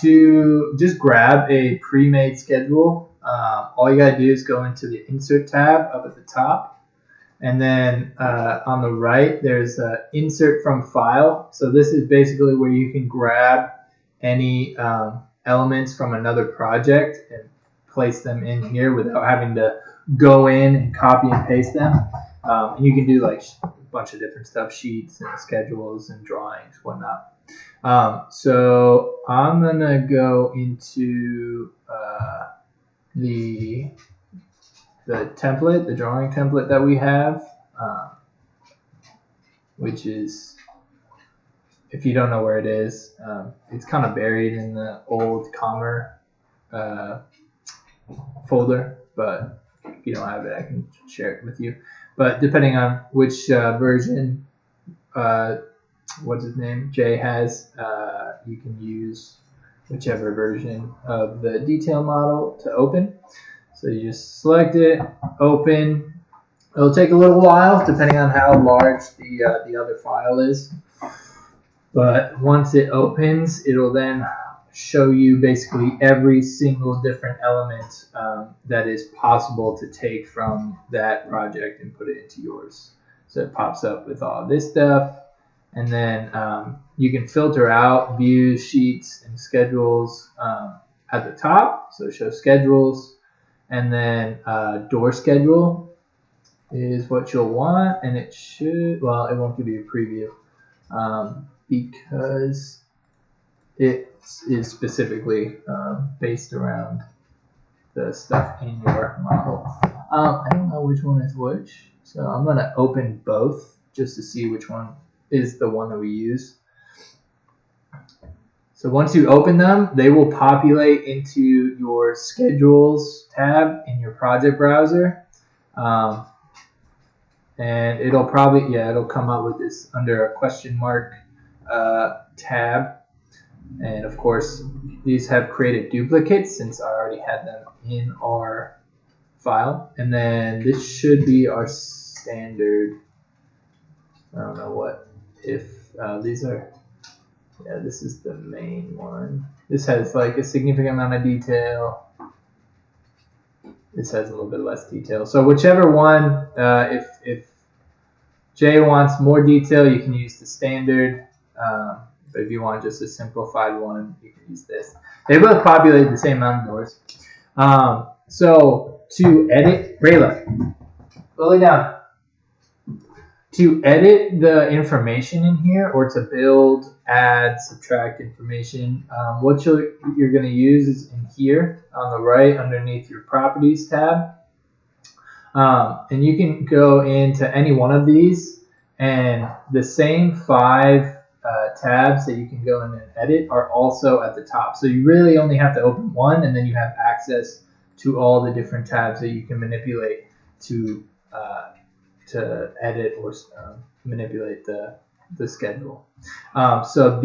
To just grab a pre-made schedule, all you gotta do is go into the Insert tab up at the top, and then on the right there's Insert from File. So this is basically where you can grab any elements from another project and place them in here without having to go in and copy and paste them. And you can do like a bunch of different stuff, sheets and schedules and drawings, whatnot. So I'm gonna go into the template, the drawing template that we have, which is, if you don't know where it is, it's kind of buried in the old Commer folder, but if you don't have it, I can share it with you. But depending on which version, what's his name, Jay has, you can use whichever version of the detail model to open. So you just select it, open. It'll take a little while depending on how large the other file is. But once it opens, it'll then show you basically every single different element that is possible to take from that project and put it into yours. So it pops up with all this stuff. And then you can filter out views, sheets, and schedules at the top. So show schedules. And then door schedule is what you'll want. And it should, well, it won't give you a preview because it is specifically based around the stuff in your model. I don't know which one is which. So I'm going to open both just to see which one is the one that we use. So once you open them, they will populate into your schedules tab in your project browser. And it'll probably, it'll come up with this under a question mark tab. And of course, these have created duplicates since I already had them in our file. And then this should be our standard, I don't know what, if these are, this is the main one. This has like a significant amount of detail. This has a little bit less detail. So whichever one, if Jay wants more detail, you can use the standard. But if you want just a simplified one, you can use this. They both populate the same amount of doors. So to edit, Rayla, lay down. To edit the information in here, or to build, add, subtract information, what you're going to use is in here on the right underneath your properties tab. And you can go into any one of these, and the same 5 tabs that you can go in and edit are also at the top. So you really only have to open one, and then you have access to all the different tabs that you can manipulate to edit or manipulate the schedule. So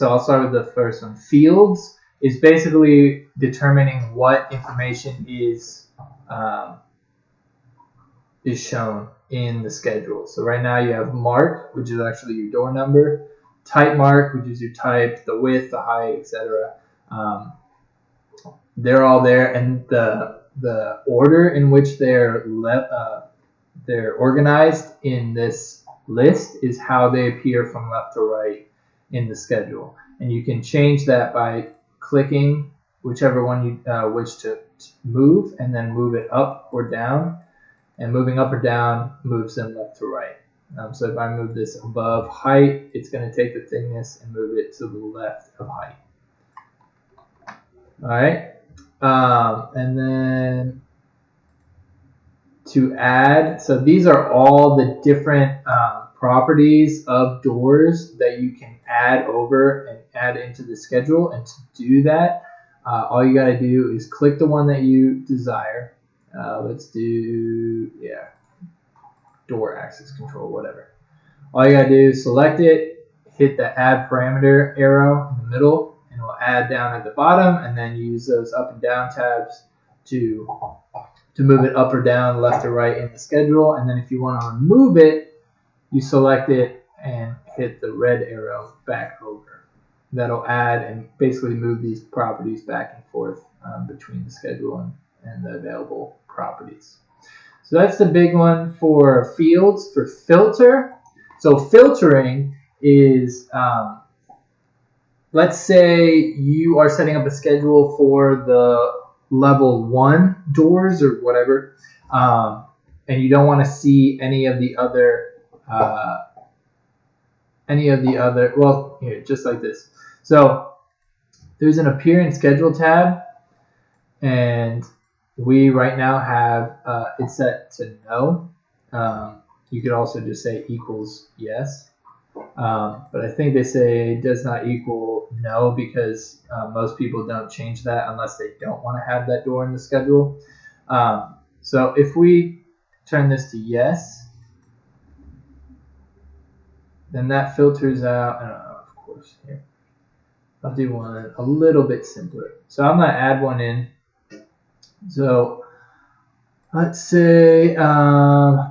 I'll start with the first one. Fields is basically determining what information is shown in the schedule. So right now you have mark, which is actually your door number, type mark, which is your type, the width, the height, etc. They're all there, and the order in which they're organized in this list is how they appear from left to right in the schedule. And you can change that by clicking whichever one you wish to move, and then move it up or down. And moving up or down moves them left to right. So if I move this above height, it's going to take the thickness and move it to the left of height. All right. And then to add, so these are all the different properties of doors that you can add over and add into the schedule. And to do that, all you got to do is click the one that you desire. Let's do, door access control, whatever. All you got to do is select it, hit the add parameter arrow in the middle, and it will add down at the bottom, and then use those up and down tabs to move it up or down, left or right in the schedule. And then if you want to remove it, you select it and hit the red arrow back over. that'll add and basically move these properties back and forth between the schedule and the available properties. So that's the big one for fields. For filter, so filtering is, let's say you are setting up a schedule for the level 1 doors or whatever, and you don't want to see any of the other, well, here, just like this. So there's an appear in schedule tab, and we right now have it set to no. You could also just say equals yes. But I think they say does not equal no because most people don't change that unless they don't want to have that door in the schedule. So if we turn this to yes, then that filters out, of course, here. I'll do one a little bit simpler. So I'm going to add one in. So let's say, yeah,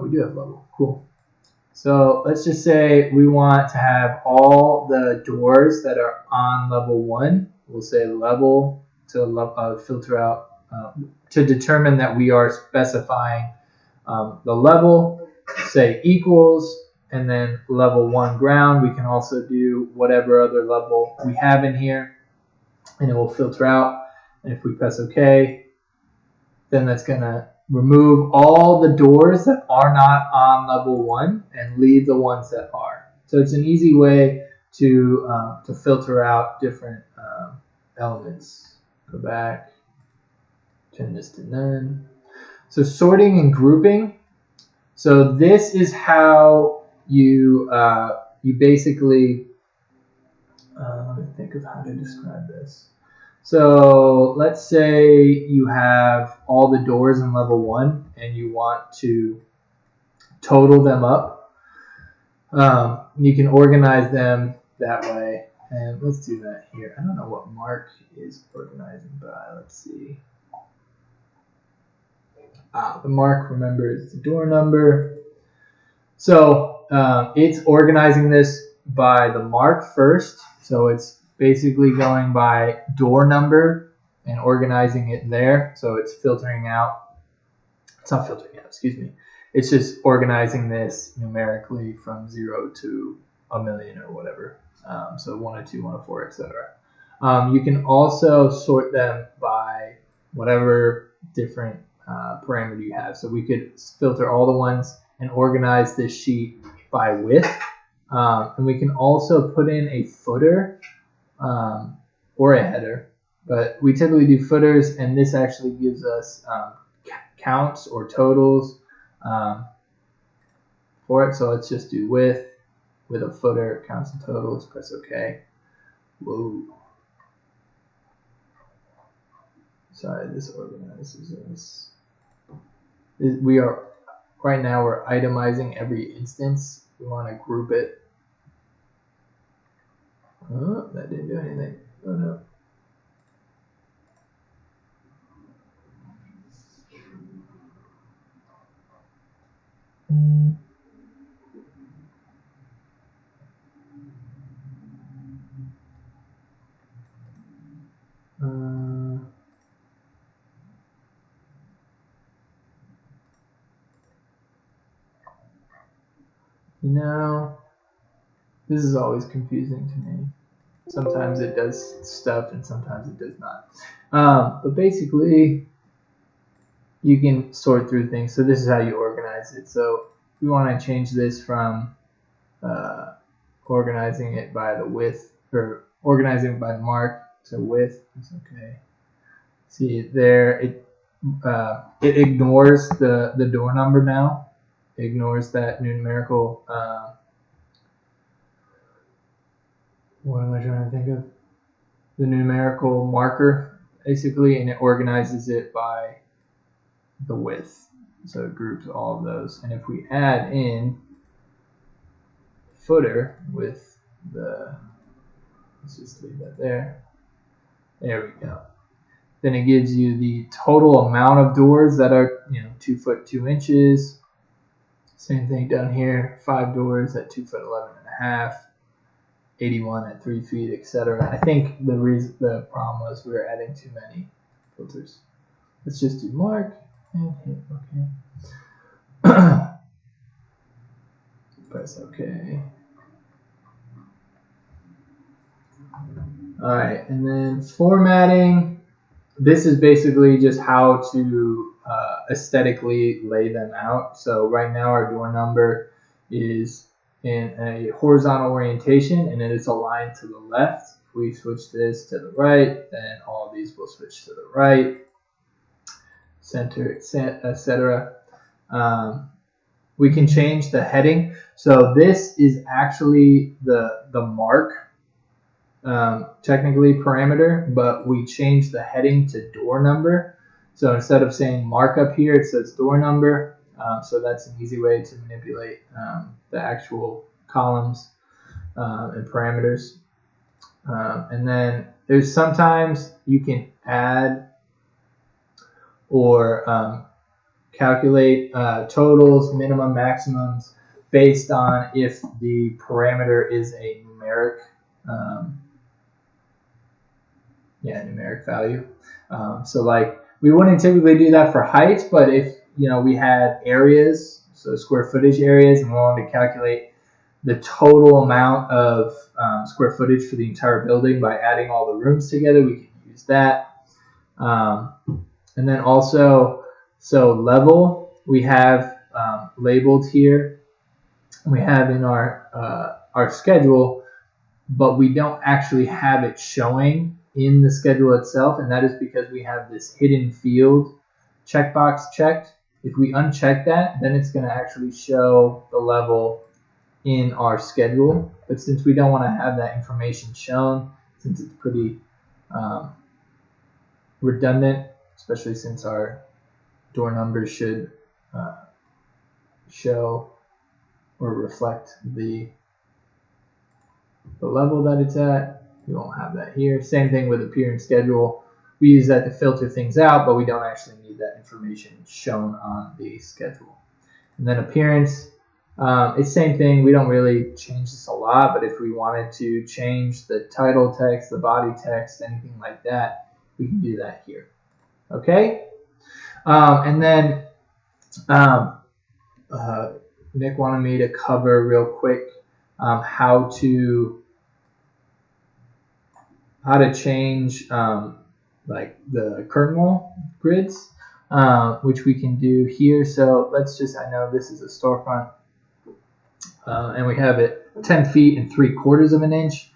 we do have level. Cool. So let's just say we want to have all the doors that are on level 1. We'll say level to filter out to determine that we are specifying the level, say equals, and then level 1 ground. We can also do whatever other level we have in here, and it will filter out. And if we press OK, then that's going to remove all the doors that are not on level 1 and leave the ones that are. So it's an easy way to filter out different elements. Go back, turn this to none. So sorting and grouping. So this is how you basically, let me think of how to describe this. So let's say you have all the doors in level 1 and you want to total them up. You can organize them that way. And let's do that here. I don't know what Mark is organizing by. Let's see. The Mark, remember, is the door number. So it's organizing this by the Mark first. So it's basically going by door number and organizing it there. So it's filtering out. It's not filtering out, excuse me. It's just organizing this numerically from 0 to a million or whatever. So 102, 104, etc. You can also sort them by whatever different parameter you have. So we could filter all the ones and organize this sheet by width. And we can also put in a footer or a header, but we typically do footers, and this actually gives us counts or totals for it. So let's just do width with a footer, counts and totals, press OK. Whoa. Sorry, this organizes this. We are, right now we're itemizing every instance. We want to group it. Oh, that didn't do anything. Oh no. No, this is always confusing to me. Sometimes it does stuff and sometimes it does not. But basically, you can sort through things. So this is how you organize it. So we want to change this from organizing it by the width, or organizing it by the mark to width. It's okay. See there, it ignores the door number now. It ignores that numerical. What am I trying to think of? The numerical marker, basically, and it organizes it by the width. So it groups all of those. And if we add in footer with the, let's just leave that there. There we go. Then it gives you the total amount of doors that are, 2 foot 2 inches. Same thing down here, 5 doors at 2 foot 11 and a half. 81 at 3 feet, etc. I think the problem was we were adding too many filters. Let's just do mark and hit OK. Press OK. All right, and then formatting. This is basically just how to aesthetically lay them out. So right now our door number is in a horizontal orientation and it is aligned to the left. If we switch this to the right, then all of these will switch to the right, center, etc. We can change the heading. So this is actually the mark. Technically parameter, but we changed the heading to door number. So instead of saying mark up here, it says door number. So that's an easy way to manipulate the actual columns and parameters. And then there's sometimes you can add or calculate totals, minimum, maximums based on if the parameter is a numeric numeric value. So like we wouldn't typically do that for heights, but if we had areas, so square footage areas, and we wanted to calculate the total amount of square footage for the entire building by adding all the rooms together, we can use that. And then also, so level we have labeled here. We have in our schedule, but we don't actually have it showing in the schedule itself, and that is because we have this hidden field checkbox checked. If we uncheck that, then it's going to actually show the level in our schedule. But since we don't want to have that information shown, since it's pretty redundant, especially since our door numbers should show or reflect the level that it's at, we won't have that here. Same thing with appearance schedule. We use that to filter things out, but we don't actually need that information shown on the schedule. And then appearance, it's same thing. We don't really change this a lot, but if we wanted to change the title text, the body text, anything like that, we can do that here. Okay? And then Nick wanted me to cover real quick how to change like the curtain wall grids, which we can do here. So let's just, I know this is a storefront, and we have it 10 feet and 3/4 of an inch,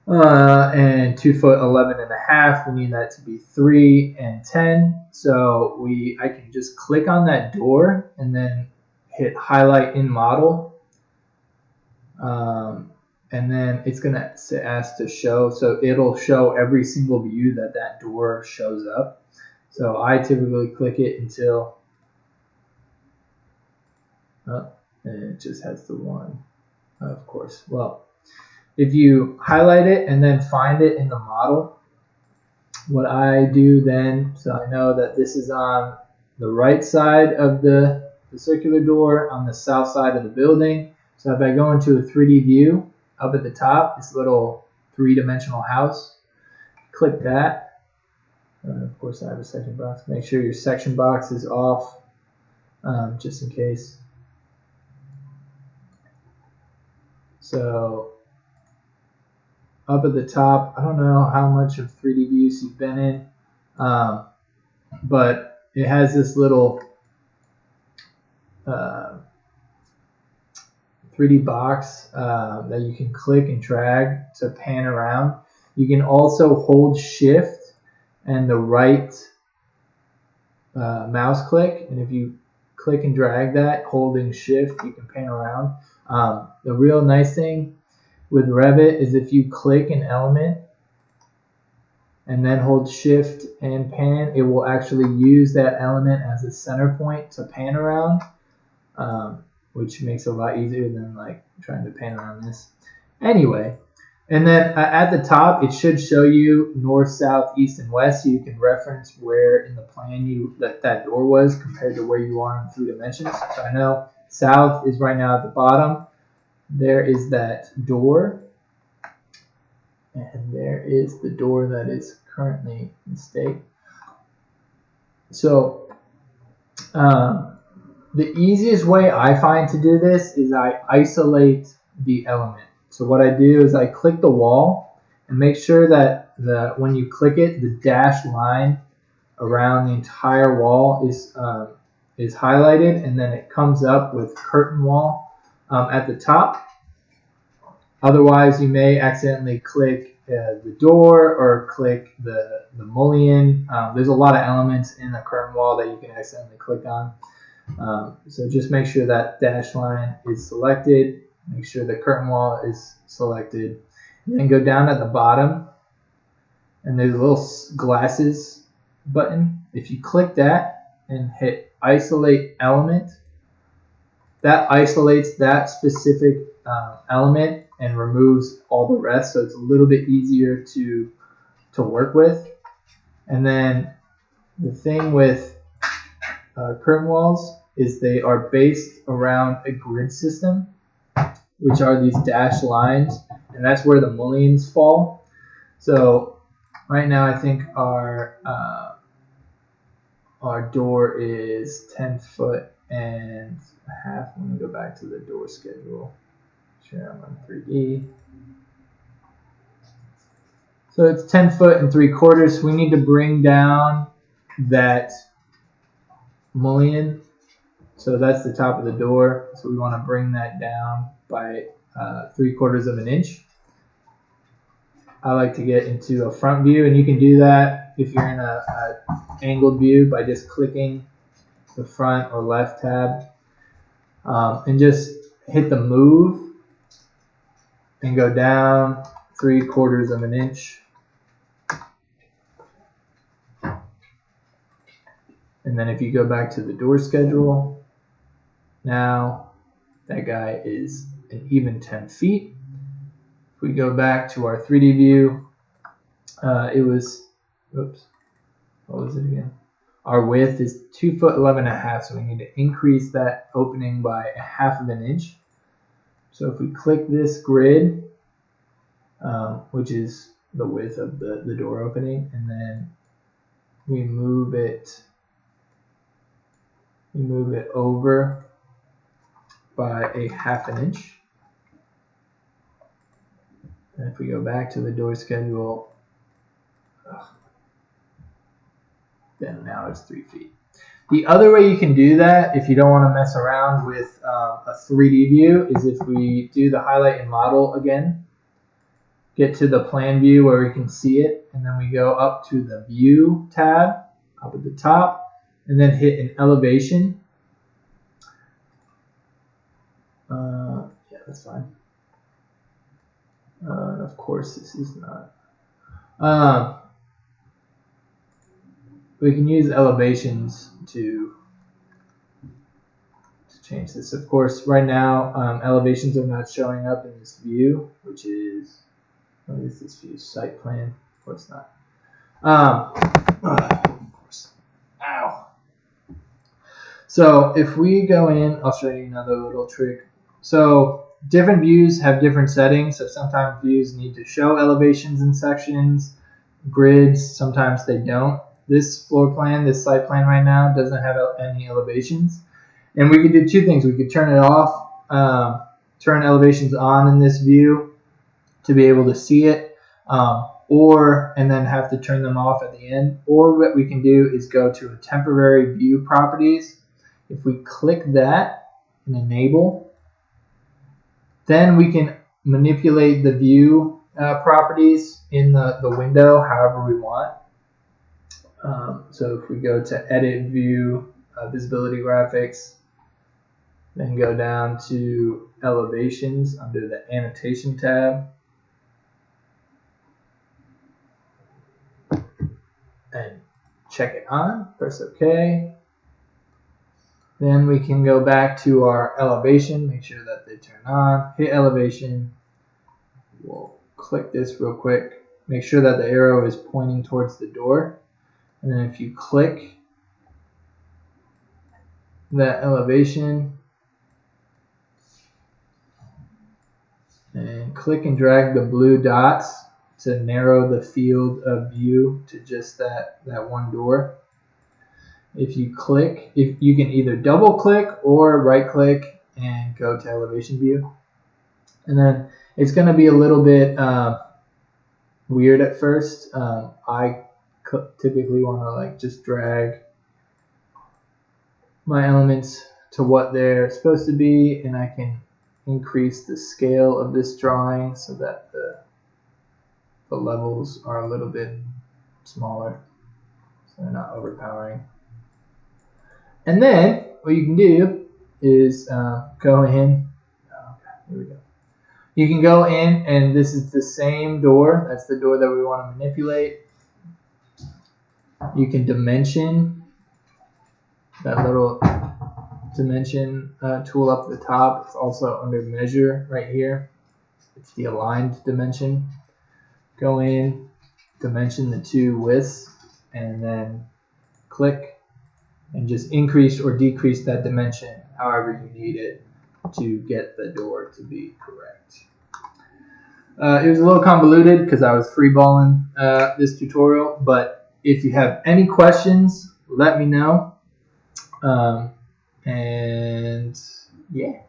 and 2 foot 11 and a half. We need that to be 3 and 10. So I can just click on that door and then hit highlight in model. And then it's going to ask to show, so it'll show every single view that door shows up. So I typically click it until, and it just has the one, of course. Well, if you highlight it and then find it in the model, what I do then, so I know that this is on the right side of the circular door on the south side of the building. So if I go into a 3D view, up at the top, this little 3-dimensional house, click that. Of course, I have a section box. Make sure your section box is off, just in case. So up at the top, I don't know how much of 3D views you've been in, but it has this little 3D box that you can click and drag to pan around. You can also hold shift and the right mouse click, and if you click and drag that holding shift, you can pan around. The real nice thing with Revit is if you click an element and then hold shift and pan, it will actually use that element as a center point to pan around, which makes it a lot easier than like trying to pan around this. Anyway, and then at the top, it should show you north, south, east, and west, so you can reference where in the plan that door was compared to where you are in 3 dimensions. So I know south is right now at the bottom. There is that door. And there is the door that is currently in state. So the easiest way I find to do this is I isolate the element. So what I do is I click the wall and make sure that when you click it, the dashed line around the entire wall is highlighted, and then it comes up with curtain wall at the top. Otherwise, you may accidentally click the door or click the mullion. There's a lot of elements in the curtain wall that you can accidentally click on. So just make sure that dash line is selected. Make sure the curtain wall is selected. And then go down at the bottom, and there's a little glasses button. If you click that and hit isolate element, that isolates that specific element and removes all the rest, so it's a little bit easier to work with. And then the thing with curtain walls is they are based around a grid system, which are these dashed lines, and that's where the mullions fall. So right now I think our door is 10 foot and a half. Let me go back to the door schedule. Sure, I'm on 3D. So it's 10 foot and 3/4. We need to bring down that mullion. So that's the top of the door. So we want to bring that down by 3/4 of an inch. I like to get into a front view, and you can do that if you're in a angled view by just clicking the front or left tab and just hit the move and go down 3/4 of an inch. And then if you go back to the door schedule, now that guy is an even 10 feet. If we go back to our 3D view, it was, oops, what was it again? Our width is 2 foot 11.5, so we need to increase that opening by 1/2 of an inch. So if we click this grid, which is the width of the door opening, and then we move it over by 1/2 an inch. And if we go back to the door schedule, then now it's 3 feet. The other way you can do that, if you don't want to mess around with a 3D view, is if we do the highlight and model again, get to the plan view where we can see it, and then we go up to the view tab up at the top, and then hit an elevation. Yeah, that's fine. And of course, this is not. We can use elevations to change this. Of course, right now, elevations are not showing up in this view, which is, what is this view? Site plan? Of course not. Of course. Ow. So if we go in, I'll show you another little trick. So different views have different settings. So sometimes views need to show elevations in sections, grids, sometimes they don't. This floor plan, this site plan right now doesn't have any elevations. And we could do two things. We could turn it off, turn elevations on in this view to be able to see it, and then have to turn them off at the end. Or what we can do is go to a temporary view properties. If we click that and enable, then we can manipulate the view properties in the window however we want. So if we go to edit view, visibility graphics, then go down to elevations under the annotation tab, and check it on, press OK. Then we can go back to our elevation, make sure that they turn on, hit elevation. We'll click this real quick, make sure that the arrow is pointing towards the door. And then if you click that elevation and click and drag the blue dots to narrow the field of view to just that one door. If you click, if you can either double click or right click and go to elevation view. And then it's going to be a little bit weird at first. I typically want to like just drag my elements to what they're supposed to be, and I can increase the scale of this drawing so that the levels are a little bit smaller, so they're not overpowering. And then what you can do is go in. Here we go. You can go in, and this is the same door. That's the door that we want to manipulate. You can dimension that little dimension tool up at the top. It's also under measure right here. It's the aligned dimension. Go in, dimension the two widths, and then click and just increase or decrease that dimension however you need it to get the door to be correct. It was a little convoluted because I was freeballing this tutorial, but if you have any questions, let me know. And yeah.